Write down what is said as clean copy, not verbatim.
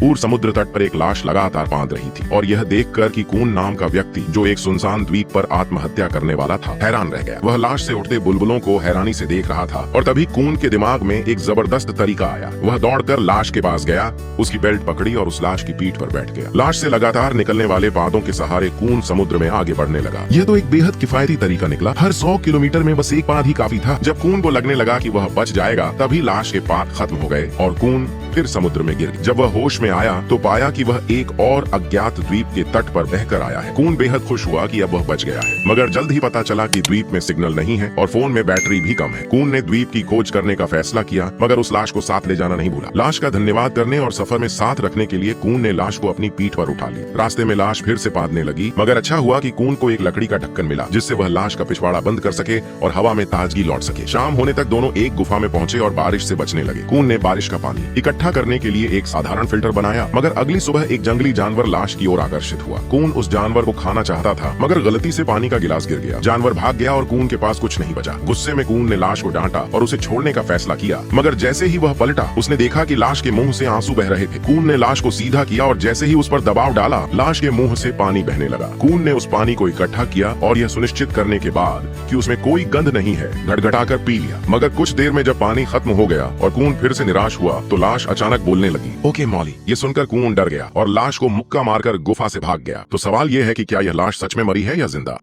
पूर्व समुद्र तट पर एक लाश लगातार बांध रही थी और यह देखकर कि कून नाम का व्यक्ति जो एक सुनसान द्वीप पर आत्महत्या करने वाला था हैरान रह गया। वह लाश से उठते बुलबुलों को हैरानी से देख रहा था और तभी कून के दिमाग में एक जबरदस्त तरीका आया। वह दौड़कर लाश के पास गया, उसकी बेल्ट पकड़ी और उस लाश की पीठ पर बैठ गया। लाश से लगातार निकलने वाले बांधों के सहारे कून समुद्र में आगे बढ़ने लगा। यह तो एक बेहद किफायती तरीका निकला। हर 100 किलोमीटर में बस एक बांध ही काफी था। जब कून को लगने लगा कि वह बच जाएगा, तभी लाश के पात खत्म हो गए और कून फिर समुद्र में गिर गया। जब वह होश में आया तो पाया कि वह एक और अज्ञात द्वीप के तट पर बहकर आया है। कून बेहद खुश हुआ कि अब वह बच गया है, मगर जल्द ही पता चला कि द्वीप में सिग्नल नहीं है और फोन में बैटरी भी कम है। कून ने द्वीप की खोज करने का फैसला किया, मगर उस लाश को साथ ले जाना नहीं भूला। लाश का धन्यवाद करने और सफर में साथ रखने के लिए कून ने लाश को अपनी पीठ पर उठा लिया। रास्ते में लाश फिर से बांधने लगी, मगर अच्छा हुआ कि कून को एक लकड़ी का ढक्कन मिला जिससे वह लाश का पिछवाड़ा बंद कर सके और हवा में ताजगी लौट सके। शाम होने तक दोनों एक गुफा में पहुंचे और बारिश से बचने लगे। कून ने बारिश का पानी इकट्ठा करने के लिए एक साधारण फिल्टर बनाया, मगर अगली सुबह एक जंगली जानवर लाश की ओर आकर्षित हुआ। कून उस जानवर को खाना चाहता था, मगर गलती से पानी का गिलास गिर गया। जानवर भाग गया और कून के पास कुछ नहीं बचा। गुस्से में कून ने लाश को डांटा और उसे छोड़ने का फैसला किया, मगर जैसे ही वह पलटा उसने देखा कि लाश के मुंह से आंसू बह रहे थे। कून ने लाश को सीधा किया और जैसे ही उस पर दबाव डाला, लाश के मुंह से पानी बहने लगा। कून ने उस पानी को इकट्ठा किया और यह सुनिश्चित करने के बाद कि उसमें कोई गंध नहीं है, गड़गड़ाकर पी लिया। मगर कुछ देर में जब पानी खत्म हो गया और कून फिर से निराश हुआ तो लाश अचानक बोलने लगी, ओके मॉली। ये सुनकर कून डर गया और लाश को मुक्का मारकर गुफा से भाग गया। तो सवाल ये है कि क्या यह लाश सच में मरी है या जिंदा?